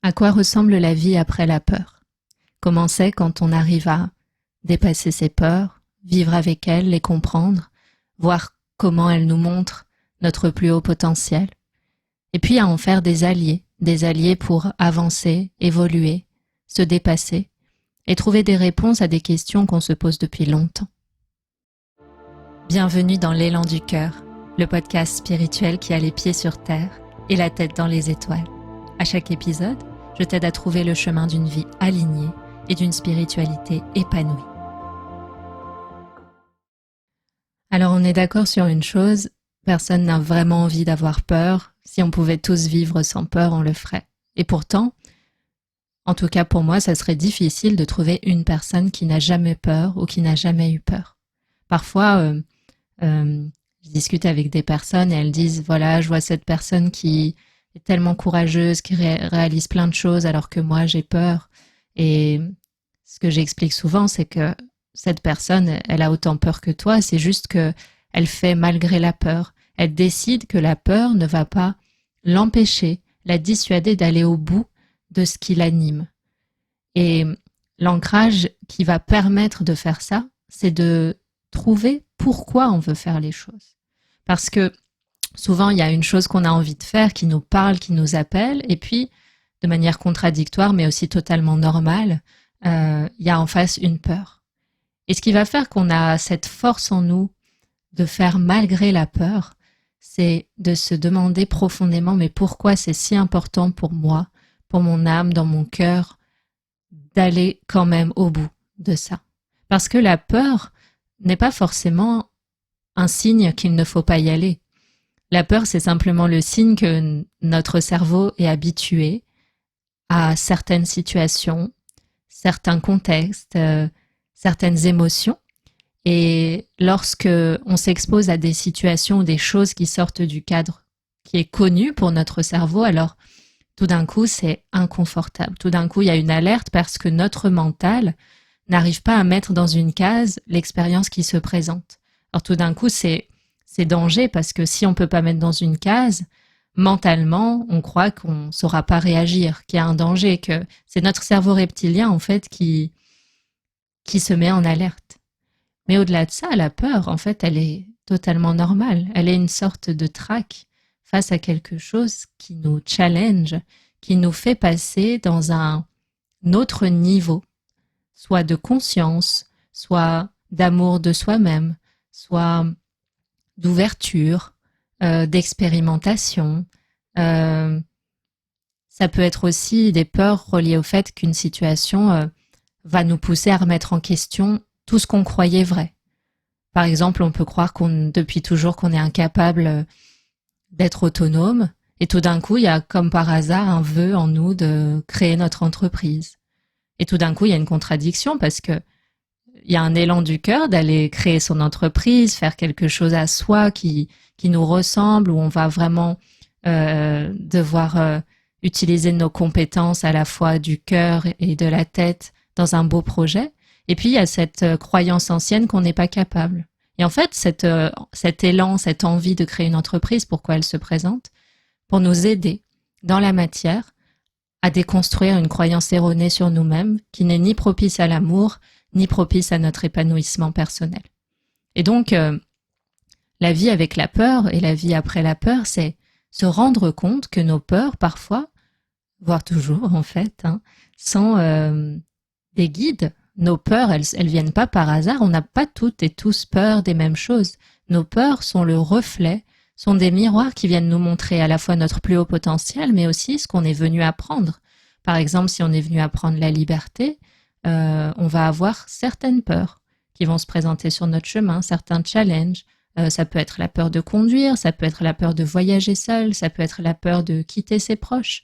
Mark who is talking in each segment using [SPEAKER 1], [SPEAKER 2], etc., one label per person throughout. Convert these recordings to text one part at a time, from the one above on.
[SPEAKER 1] À quoi ressemble la vie après la peur? Comment c'est quand on arrive à dépasser ses peurs, vivre avec elles, les comprendre, voir comment elles nous montrent notre plus haut potentiel, et puis à en faire des alliés pour avancer, évoluer, se dépasser, et trouver des réponses à des questions qu'on se pose depuis longtemps. Bienvenue dans l'élan du cœur, le podcast spirituel qui a les pieds sur terre et la tête dans les étoiles. À chaque épisode, je t'aide à trouver le chemin d'une vie alignée et d'une spiritualité épanouie. Alors on est d'accord sur une chose, personne n'a vraiment envie d'avoir peur. Si on pouvait tous vivre sans peur, on le ferait. Et pourtant, en tout cas pour moi, ça serait difficile de trouver une personne qui n'a jamais peur ou qui n'a jamais eu peur. Parfois, je discute avec des personnes et elles disent, voilà, je vois cette personne qui est tellement courageuse, qui réalise plein de choses alors que moi j'ai peur. Et ce que j'explique souvent, c'est que cette personne, elle a autant peur que toi, c'est juste que elle fait malgré la peur. Elle décide que la peur ne va pas l'empêcher, la dissuader d'aller au bout de ce qui l'anime. Et l'ancrage qui va permettre de faire ça, c'est de trouver pourquoi on veut faire les choses. Parce que souvent, il y a une chose qu'on a envie de faire, qui nous parle, qui nous appelle, et puis, de manière contradictoire, mais aussi totalement normale, il y a en face une peur. Et ce qui va faire qu'on a cette force en nous de faire malgré la peur, c'est de se demander profondément, mais pourquoi c'est si important pour moi, pour mon âme, dans mon cœur, d'aller quand même au bout de ça. Parce que la peur n'est pas forcément un signe qu'il ne faut pas y aller. La peur, c'est simplement le signe que notre cerveau est habitué à certaines situations, certains contextes, certaines émotions. Et lorsque on s'expose à des situations ou des choses qui sortent du cadre qui est connu pour notre cerveau, alors tout d'un coup, c'est inconfortable. Tout d'un coup, il y a une alerte parce que notre mental n'arrive pas à mettre dans une case l'expérience qui se présente. Alors tout d'un coup, c'est danger parce que si on peut pas mettre dans une case, mentalement, on croit qu'on saura pas réagir, qu'il y a un danger, que c'est notre cerveau reptilien en fait qui se met en alerte. Mais au-delà de ça, la peur, en fait, elle est totalement normale. Elle est une sorte de trac face à quelque chose qui nous challenge, qui nous fait passer dans un autre niveau, soit de conscience, soit d'amour de soi-même, soit d'ouverture, d'expérimentation. Ça peut être aussi des peurs reliées au fait qu'une situation va nous pousser à remettre en question tout ce qu'on croyait vrai. Par exemple, on peut croire depuis toujours qu'on est incapable d'être autonome, et tout d'un coup, il y a comme par hasard un vœu en nous de créer notre entreprise. Et tout d'un coup, il y a une contradiction parce que il y a un élan du cœur d'aller créer son entreprise, faire quelque chose à soi qui nous ressemble, où on va vraiment devoir utiliser nos compétences à la fois du cœur et de la tête dans un beau projet. Et puis, il y a cette croyance ancienne qu'on n'est pas capable. Et en fait, cet élan, cette envie de créer une entreprise, pourquoi elle se présente? Pour nous aider dans la matière à déconstruire une croyance erronée sur nous-mêmes qui n'est ni propice à l'amour, ni propice à notre épanouissement personnel. Et donc, la vie avec la peur et la vie après la peur, c'est se rendre compte que nos peurs, parfois, voire toujours en fait, sont des guides. Nos peurs, elles viennent pas par hasard. On n'a pas toutes et tous peur des mêmes choses. Nos peurs sont le reflet, sont des miroirs qui viennent nous montrer à la fois notre plus haut potentiel, mais aussi ce qu'on est venu apprendre. Par exemple, si on est venu apprendre la liberté, on va avoir certaines peurs qui vont se présenter sur notre chemin, certains challenges. Ça peut être la peur de conduire, ça peut être la peur de voyager seul, ça peut être la peur de quitter ses proches.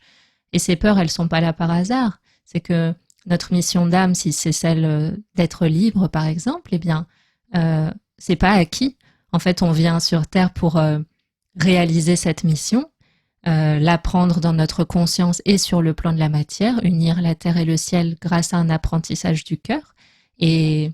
[SPEAKER 1] Et ces peurs, elles sont pas là par hasard. C'est que notre mission d'âme, si c'est celle d'être libre, par exemple, eh bien, c'est pas acquis. En fait, on vient sur Terre pour réaliser cette mission, l'apprendre dans notre conscience et sur le plan de la matière, unir la terre et le ciel grâce à un apprentissage du cœur. Et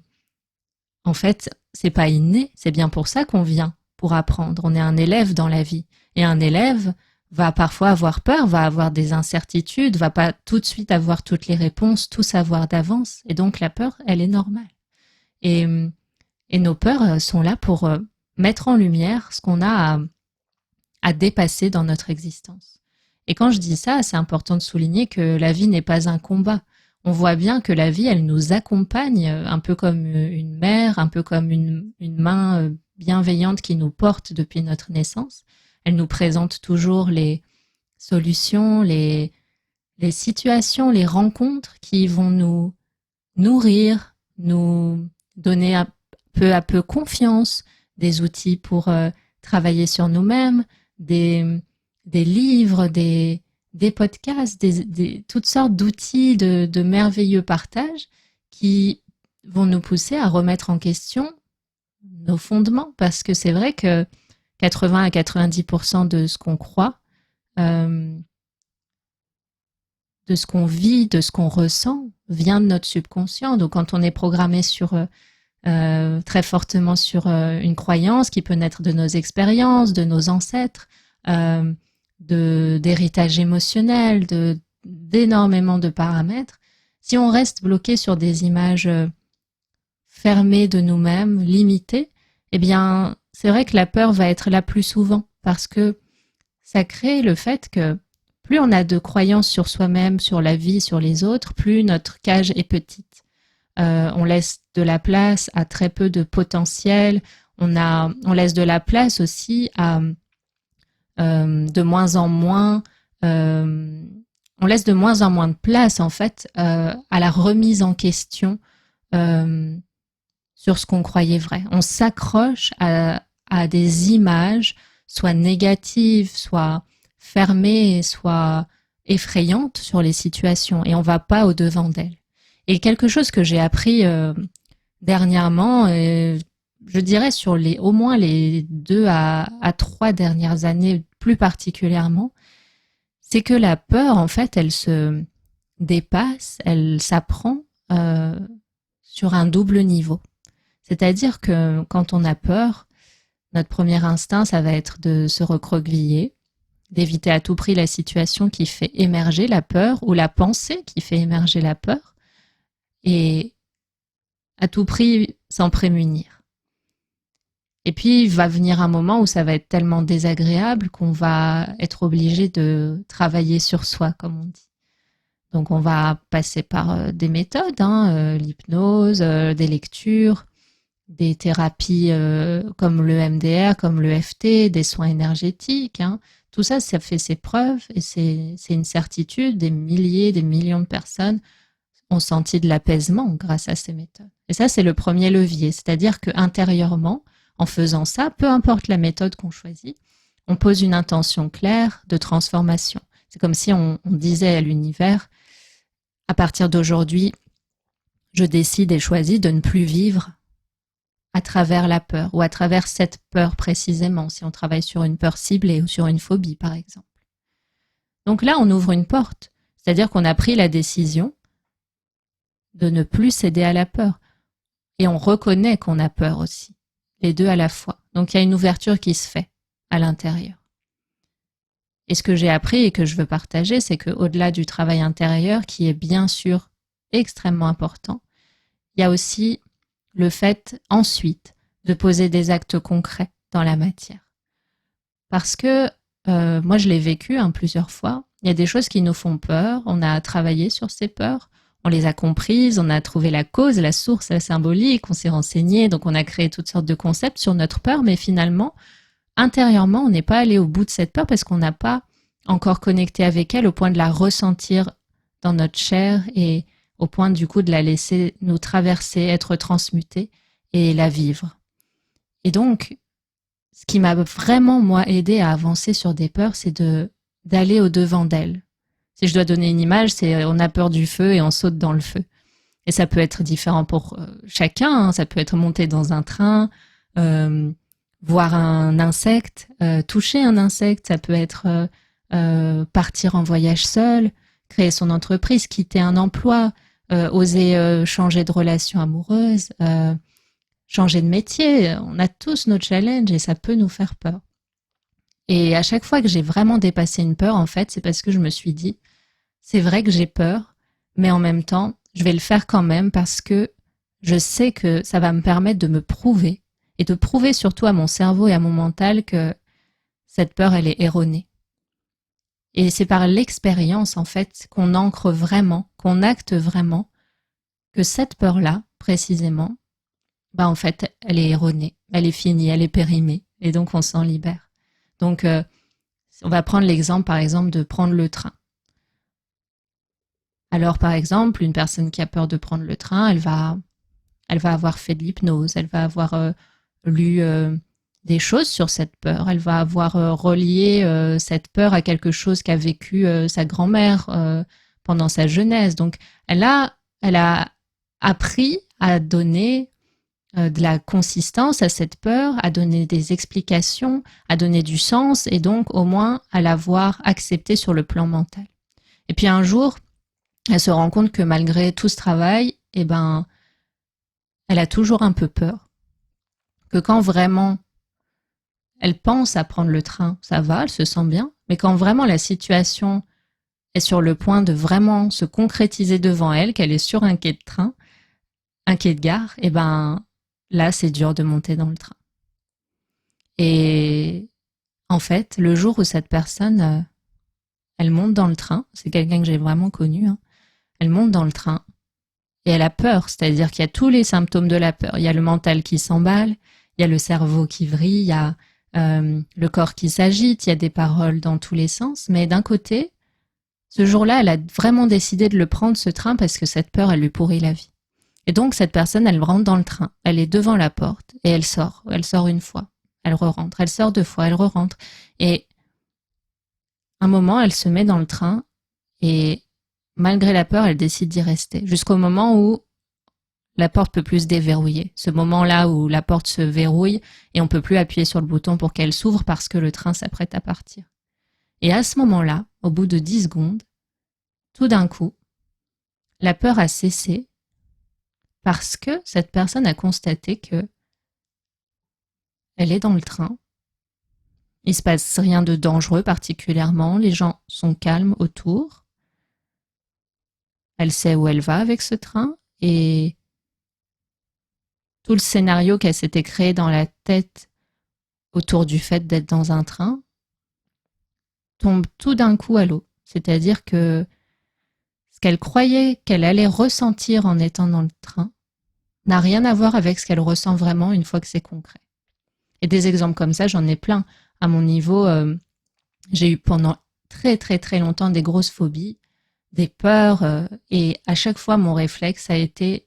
[SPEAKER 1] en fait, c'est pas inné, c'est bien pour ça qu'on vient, pour apprendre. On est un élève dans la vie. Et un élève va parfois avoir peur, va avoir des incertitudes, va pas tout de suite avoir toutes les réponses, tout savoir d'avance. Et donc la peur, elle est normale. Et, et nos peurs sont là pour mettre en lumière ce qu'on a à dépasser dans notre existence. Et quand je dis ça, c'est important de souligner que la vie n'est pas un combat. On voit bien que la vie, elle nous accompagne un peu comme une mère, un peu comme une main bienveillante qui nous porte depuis notre naissance. Elle nous présente toujours les solutions, les situations, les rencontres qui vont nous nourrir, nous donner peu à peu confiance, des outils pour travailler sur nous-mêmes, des livres, des podcasts, toutes sortes d'outils de merveilleux partage qui vont nous pousser à remettre en question nos fondements, parce que c'est vrai que 80 à 90% de ce qu'on croit, de ce qu'on vit, de ce qu'on ressent, vient de notre subconscient. Donc quand on est programmé très fortement sur une croyance qui peut naître de nos expériences, de nos ancêtres, d'héritage émotionnel, d'énormément de paramètres, si on reste bloqué sur des images fermées de nous-mêmes, limitées, eh bien, c'est vrai que la peur va être là plus souvent, parce que ça crée le fait que plus on a de croyances sur soi-même, sur la vie, sur les autres, plus notre cage est petite. On laisse de la place à très peu de potentiel. On laisse de la place aussi à de moins en moins. On laisse de moins en moins de place en fait à la remise en question sur ce qu'on croyait vrai. On s'accroche à des images, soit négatives, soit fermées, soit effrayantes sur les situations, et on va pas au-devant d'elles. Et quelque chose que j'ai appris dernièrement, je dirais sur au moins les 2 à 3 dernières années plus particulièrement, c'est que la peur, en fait, elle se dépasse, elle s'apprend sur un double niveau. C'est-à-dire que quand on a peur, notre premier instinct, ça va être de se recroqueviller, d'éviter à tout prix la situation qui fait émerger la peur ou la pensée qui fait émerger la peur, et à tout prix s'en prémunir. Et puis, il va venir un moment où ça va être tellement désagréable qu'on va être obligé de travailler sur soi, comme on dit. Donc, on va passer par des méthodes, l'hypnose, des lectures, des thérapies comme le MDR, comme le FT, des soins énergétiques. Tout ça, ça fait ses preuves, et c'est une certitude. Des milliers, des millions de personnes ont senti de l'apaisement grâce à ces méthodes. Et ça, c'est le premier levier. C'est-à-dire qu'intérieurement, en faisant ça, peu importe la méthode qu'on choisit, on pose une intention claire de transformation. C'est comme si on disait à l'univers, à partir d'aujourd'hui, je décide et choisis de ne plus vivre à travers la peur, ou à travers cette peur précisément, si on travaille sur une peur ciblée ou sur une phobie, par exemple. Donc là, on ouvre une porte, c'est-à-dire qu'on a pris la décision de ne plus céder à la peur. Et on reconnaît qu'on a peur aussi, les deux à la fois. Donc il y a une ouverture qui se fait à l'intérieur. Et ce que j'ai appris et que je veux partager, c'est qu'au-delà du travail intérieur, qui est bien sûr extrêmement important, il y a aussi le fait ensuite de poser des actes concrets dans la matière. Parce que moi je l'ai vécu plusieurs fois, il y a des choses qui nous font peur, on a travaillé sur ces peurs, on les a comprises, on a trouvé la cause, la source, la symbolique, on s'est renseigné, donc on a créé toutes sortes de concepts sur notre peur, mais finalement, intérieurement, on n'est pas allé au bout de cette peur parce qu'on n'a pas encore connecté avec elle au point de la ressentir dans notre chair et au point du coup de la laisser nous traverser, être transmutée et la vivre. Et donc, ce qui m'a vraiment, moi, aidé à avancer sur des peurs, c'est d'aller au-devant d'elles. Si je dois donner une image, c'est on a peur du feu et on saute dans le feu. Et ça peut être différent pour chacun, ça peut être monter dans un train, voir un insecte, toucher un insecte, ça peut être partir en voyage seul, créer son entreprise, quitter un emploi, oser changer de relation amoureuse, changer de métier. On a tous nos challenges et ça peut nous faire peur. Et à chaque fois que j'ai vraiment dépassé une peur, en fait, c'est parce que je me suis dit, c'est vrai que j'ai peur, mais en même temps, je vais le faire quand même parce que je sais que ça va me permettre de me prouver et de prouver surtout à mon cerveau et à mon mental que cette peur, elle est erronée. Et c'est par l'expérience, en fait, qu'on ancre vraiment, qu'on acte vraiment que cette peur-là, précisément, bah en fait, elle est erronée, elle est finie, elle est périmée, et donc on s'en libère. Donc, on va prendre l'exemple, par exemple, de prendre le train. Alors, par exemple, une personne qui a peur de prendre le train, elle va avoir fait de l'hypnose, elle va avoir lu des choses sur cette peur, elle va avoir relié cette peur à quelque chose qu'a vécu sa grand-mère pendant sa jeunesse. Donc, elle a appris à donner de la consistance à cette peur, à donner des explications, à donner du sens et donc au moins à l'avoir acceptée sur le plan mental. Et puis un jour, elle se rend compte que malgré tout ce travail, eh ben, elle a toujours un peu peur. Que quand vraiment elle pense à prendre le train, ça va, elle se sent bien, mais quand vraiment la situation est sur le point de vraiment se concrétiser devant elle, qu'elle est sur un quai de train, un quai de gare, eh ben, là, c'est dur de monter dans le train. Et en fait, le jour où cette personne, elle monte dans le train, c'est quelqu'un que j'ai vraiment connu, hein, elle monte dans le train et elle a peur, c'est-à-dire qu'il y a tous les symptômes de la peur. Il y a le mental qui s'emballe, il y a le cerveau qui vrille, il y a le corps qui s'agite, il y a des paroles dans tous les sens. Mais d'un côté, ce jour-là, elle a vraiment décidé de le prendre, ce train, parce que cette peur, elle lui pourrit la vie. Et donc, cette personne, elle rentre dans le train, elle est devant la porte et elle sort. Elle sort une fois, elle re-rentre, elle sort deux fois, elle re-rentre. Et un moment, elle se met dans le train et malgré la peur, elle décide d'y rester jusqu'au moment où la porte peut plus se déverrouiller. Ce moment-là où la porte se verrouille et on peut plus appuyer sur le bouton pour qu'elle s'ouvre parce que le train s'apprête à partir. Et à ce moment-là, au bout de 10 secondes, tout d'un coup, la peur a cessé parce que cette personne a constaté que elle est dans le train. Il se passe rien de dangereux particulièrement. Les gens sont calmes autour. Elle sait où elle va avec ce train et tout le scénario qu'elle s'était créé dans la tête autour du fait d'être dans un train tombe tout d'un coup à l'eau. C'est-à-dire que ce qu'elle croyait qu'elle allait ressentir en étant dans le train n'a rien à voir avec ce qu'elle ressent vraiment une fois que c'est concret. Et des exemples comme ça, j'en ai plein. À mon niveau, j'ai eu pendant très très très longtemps des grosses phobies, des peurs, et à chaque fois mon réflexe a été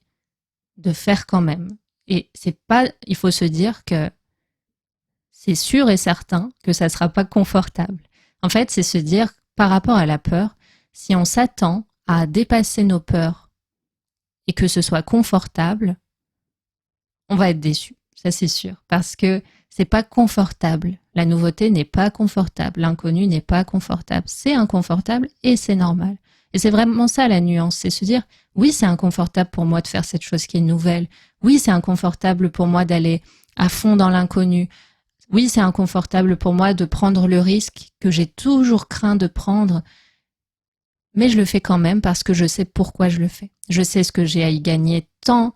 [SPEAKER 1] de faire quand même. Et c'est pas, il faut se dire que c'est sûr et certain que ça sera pas confortable. En fait, c'est se dire par rapport à la peur, si on s'attend à dépasser nos peurs et que ce soit confortable, on va être déçu. Ça c'est sûr, parce que c'est pas confortable. La nouveauté n'est pas confortable, l'inconnu n'est pas confortable. C'est inconfortable et c'est normal. Et c'est vraiment ça la nuance, c'est se dire oui, c'est inconfortable pour moi de faire cette chose qui est nouvelle. Oui, c'est inconfortable pour moi d'aller à fond dans l'inconnu. Oui, c'est inconfortable pour moi de prendre le risque que j'ai toujours craint de prendre, mais je le fais quand même parce que je sais pourquoi je le fais. Je sais ce que j'ai à y gagner tant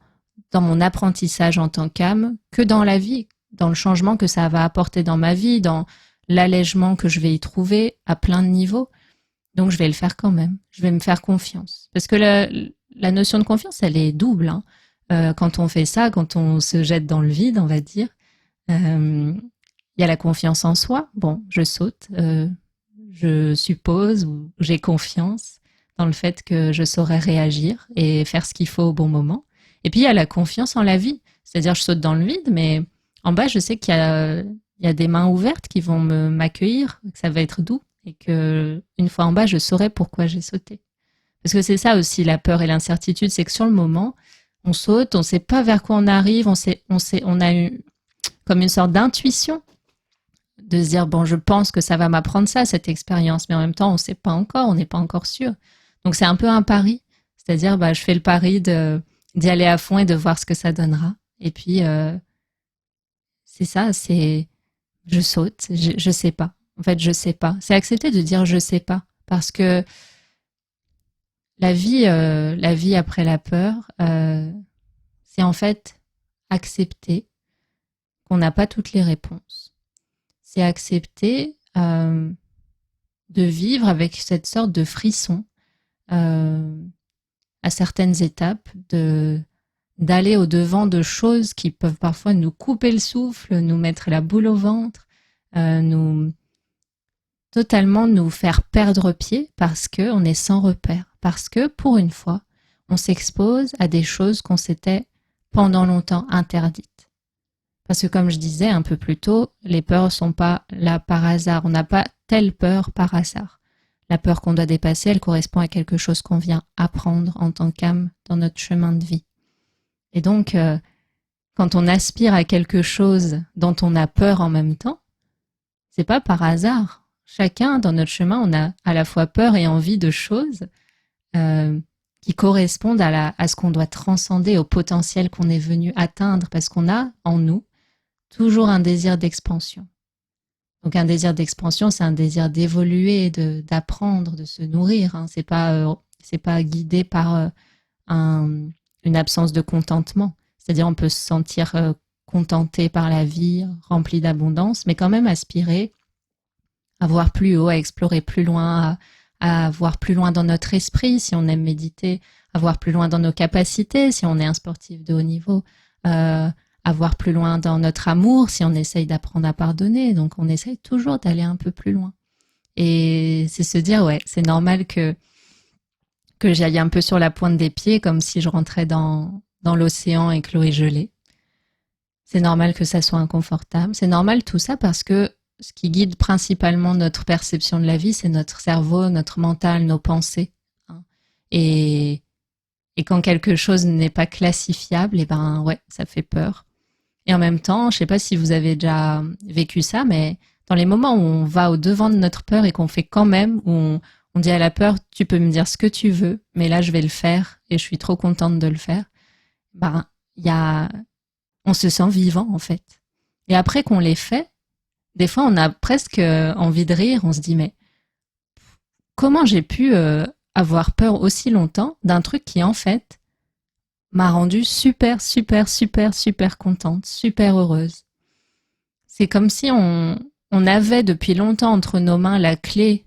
[SPEAKER 1] dans mon apprentissage en tant qu'âme que dans la vie, dans le changement que ça va apporter dans ma vie, dans l'allègement que je vais y trouver à plein de niveaux. Donc je vais le faire quand même. Je vais me faire confiance. Parce que la notion de confiance, elle est double. Hein. Quand on fait ça, quand on se jette dans le vide, on va dire, il y a la confiance en soi. Bon, je saute, je suppose, ou j'ai confiance dans le fait que je saurais réagir et faire ce qu'il faut au bon moment. Et puis il y a la confiance en la vie. C'est-à-dire, je saute dans le vide, mais en bas, je sais il y a des mains ouvertes qui vont m'accueillir, que ça va être doux. Et que une fois en bas, je saurais pourquoi j'ai sauté. Parce que c'est ça aussi la peur et l'incertitude, c'est que sur le moment, on saute, on ne sait pas vers quoi on arrive, on a eu comme une sorte d'intuition de se dire bon, je pense que ça va m'apprendre ça, cette expérience, mais en même temps, on ne sait pas encore, on n'est pas encore sûr. Donc c'est un peu un pari, c'est-à-dire bah, je fais le pari d'y aller à fond et de voir ce que ça donnera. Et puis c'est ça, c'est je saute, je sais pas. En fait, je sais pas. C'est accepter de dire je sais pas. Parce que la vie après la peur, c'est en fait accepter qu'on n'a pas toutes les réponses. C'est accepter de vivre avec cette sorte de frisson à certaines étapes, d'aller au-devant de choses qui peuvent parfois nous couper le souffle, nous mettre la boule au ventre, nous totalement nous faire perdre pied parce qu'on est sans repère, parce que pour une fois, on s'expose à des choses qu'on s'était pendant longtemps interdites. Parce que comme je disais un peu plus tôt, les peurs ne sont pas là par hasard. On n'a pas telle peur par hasard. La peur qu'on doit dépasser, elle correspond à quelque chose qu'on vient apprendre en tant qu'âme dans notre chemin de vie. Et donc, quand on aspire à quelque chose dont on a peur en même temps, c'est pas par hasard. Chacun dans notre chemin, on a à la fois peur et envie de choses qui correspondent à ce qu'on doit transcender, au potentiel qu'on est venu atteindre, parce qu'on a en nous toujours un désir d'expansion. Donc un désir d'expansion, c'est un désir d'évoluer, d'apprendre, de se nourrir. Hein. C'est pas guidé par une absence de contentement. C'est-à-dire on peut se sentir contenté par la vie, rempli d'abondance, mais quand même aspirer à voir plus haut, à explorer plus loin, à voir plus loin dans notre esprit, si on aime méditer, à voir plus loin dans nos capacités, si on est un sportif de haut niveau, à voir plus loin dans notre amour, si on essaye d'apprendre à pardonner. Donc on essaye toujours d'aller un peu plus loin. Et c'est se dire, ouais, c'est normal que j'aille un peu sur la pointe des pieds, comme si je rentrais dans l'océan et que l'eau est gelée. C'est normal que ça soit inconfortable. C'est normal tout ça parce que ce qui guide principalement notre perception de la vie, c'est notre cerveau, notre mental, nos pensées. Hein. Et quand quelque chose n'est pas classifiable, et ben ouais, ça fait peur. Et en même temps, je sais pas si vous avez déjà vécu ça, mais dans les moments où on va au devant de notre peur et qu'on fait quand même, où on dit à la peur, tu peux me dire ce que tu veux, mais là je vais le faire et je suis trop contente de le faire. Ben on se sent vivant en fait. Et après qu'on l'ait fait, des fois on a presque envie de rire. On se dit mais comment j'ai pu avoir peur aussi longtemps d'un truc qui en fait m'a rendue super, super, super, super contente, super heureuse. C'est comme si on avait depuis longtemps entre nos mains la clé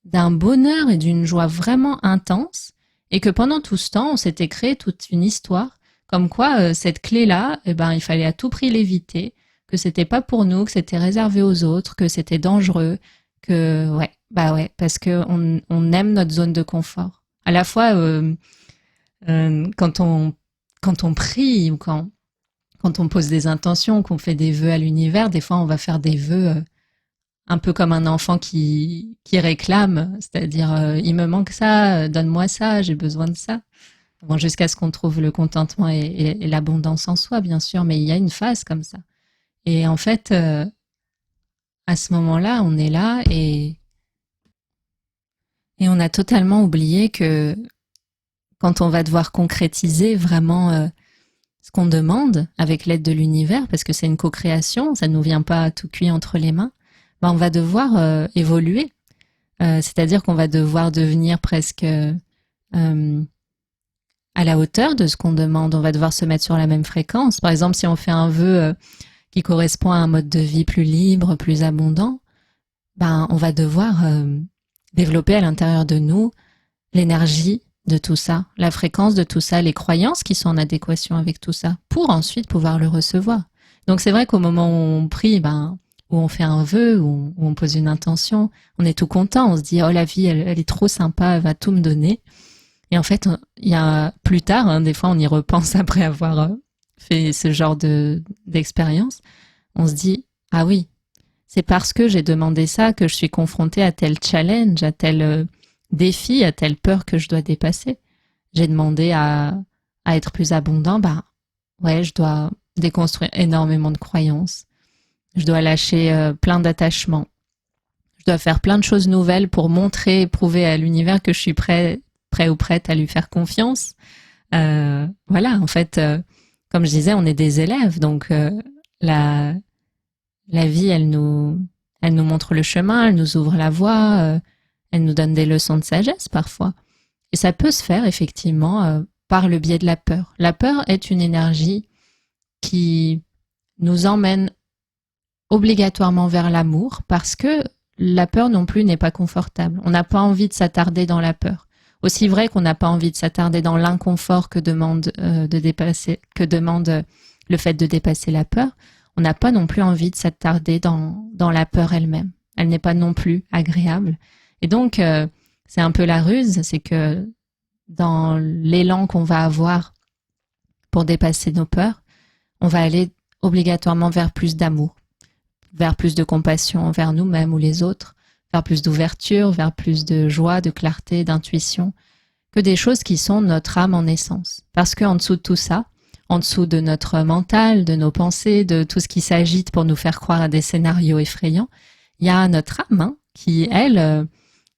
[SPEAKER 1] d'un bonheur et d'une joie vraiment intense, et que pendant tout ce temps, on s'était créé toute une histoire, comme quoi cette clé-là, eh ben, il fallait à tout prix l'éviter, que c'était pas pour nous, que c'était réservé aux autres, que c'était dangereux, que ouais, parce que on aime notre zone de confort. À la fois quand on prie ou quand on pose des intentions, qu'on fait des vœux à l'univers, des fois on va faire des vœux un peu comme un enfant qui réclame, c'est-à-dire il me manque ça, donne-moi ça, j'ai besoin de ça. Bon, jusqu'à ce qu'on trouve le contentement et l'abondance en soi, bien sûr, mais il y a une phase comme ça. Et en fait, à ce moment-là, on est là et on a totalement oublié que quand on va devoir concrétiser vraiment ce qu'on demande avec l'aide de l'univers, parce que c'est une co-création, ça ne nous vient pas tout cuit entre les mains, ben on va devoir évoluer. C'est-à-dire qu'on va devoir devenir presque à la hauteur de ce qu'on demande. On va devoir se mettre sur la même fréquence. Par exemple, si on fait un vœu qui correspond à un mode de vie plus libre, plus abondant, ben on va devoir développer à l'intérieur de nous l'énergie de tout ça, la fréquence de tout ça, les croyances qui sont en adéquation avec tout ça, pour ensuite pouvoir le recevoir. Donc c'est vrai qu'au moment où on prie, où on fait un vœu, où on pose une intention, on est tout content, on se dit « Oh, la vie, elle est trop sympa, elle va tout me donner ». Et en fait, il y a plus tard, hein, des fois on y repense après avoir fait ce genre d'expérience, on se dit « Ah oui, c'est parce que j'ai demandé ça que je suis confrontée à tel challenge, à tel défi, à telle peur que je dois dépasser. J'ai demandé à être plus abondant, ouais, je dois déconstruire énormément de croyances. Je dois lâcher plein d'attachements. Je dois faire plein de choses nouvelles pour montrer et prouver à l'univers que je suis prêt ou prête à lui faire confiance. Voilà, en fait, comme je disais, on est des élèves, donc la vie, elle nous Elle nous montre le chemin, elle nous ouvre la voie, elle nous donne des leçons de sagesse parfois. Et ça peut se faire effectivement par le biais de la peur. La peur est une énergie qui nous emmène obligatoirement vers l'amour parce que la peur non plus n'est pas confortable. On n'a pas envie de s'attarder dans la peur. Aussi vrai qu'on n'a pas envie de s'attarder dans l'inconfort que demande le fait de dépasser la peur, on n'a pas non plus envie de s'attarder dans la peur elle-même. Elle n'est pas non plus agréable. Et donc, c'est un peu la ruse, c'est que dans l'élan qu'on va avoir pour dépasser nos peurs, on va aller obligatoirement vers plus d'amour, vers plus de compassion envers nous-mêmes ou les autres, vers plus d'ouverture, vers plus de joie, de clarté, d'intuition, que des choses qui sont notre âme en essence. Parce qu'en dessous de tout ça, en dessous de notre mental, de nos pensées, de tout ce qui s'agite pour nous faire croire à des scénarios effrayants, il y a notre âme qui, elle,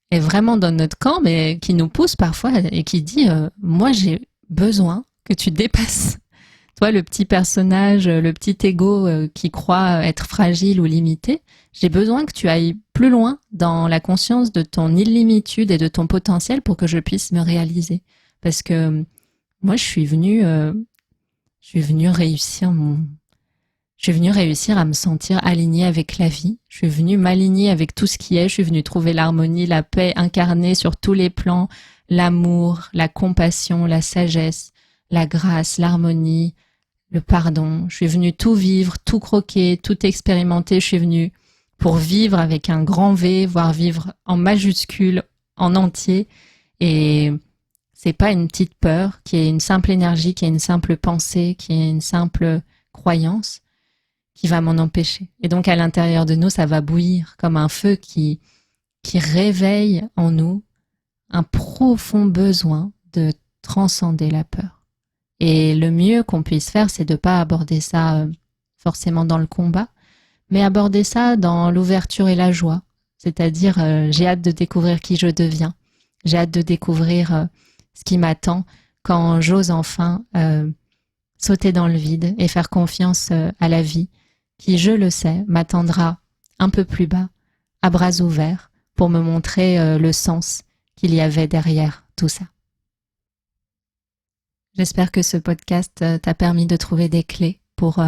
[SPEAKER 1] est vraiment dans notre camp, mais qui nous pousse parfois et qui dit moi j'ai besoin que tu dépasses. Toi, le petit personnage, le petit ego qui croit être fragile ou limité, j'ai besoin que tu ailles plus loin dans la conscience de ton illimitude et de ton potentiel pour que je puisse me réaliser. Parce que moi, je suis venue réussir à me sentir alignée avec la vie. Je suis venue m'aligner avec tout ce qui est. Je suis venue trouver l'harmonie, la paix incarnée sur tous les plans, l'amour, la compassion, la sagesse, la grâce, l'harmonie, le pardon. Je suis venue tout vivre, tout croquer, tout expérimenter. Je suis venue pour vivre avec un grand V, voire vivre en majuscule, en entier. Et c'est pas une petite peur, qui est une simple énergie, qui est une simple pensée, qui est une simple croyance, qui va m'en empêcher. Et donc à l'intérieur de nous, ça va bouillir comme un feu qui réveille en nous un profond besoin de transcender la peur. Et le mieux qu'on puisse faire, c'est de ne pas aborder ça forcément dans le combat, mais aborder ça dans l'ouverture et la joie. C'est-à-dire, j'ai hâte de découvrir qui je deviens. J'ai hâte de découvrir ce qui m'attend quand j'ose enfin sauter dans le vide et faire confiance à la vie, qui, je le sais, m'attendra un peu plus bas, à bras ouverts, pour me montrer le sens qu'il y avait derrière tout ça. J'espère que ce podcast t'a permis de trouver des clés pour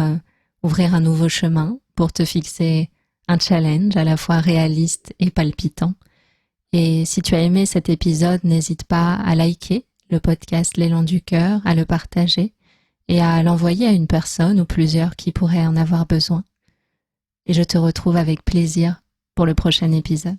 [SPEAKER 1] ouvrir un nouveau chemin, pour te fixer un challenge à la fois réaliste et palpitant. Et si tu as aimé cet épisode, n'hésite pas à liker le podcast L'élan du cœur, à le partager et à l'envoyer à une personne ou plusieurs qui pourraient en avoir besoin. Et je te retrouve avec plaisir pour le prochain épisode.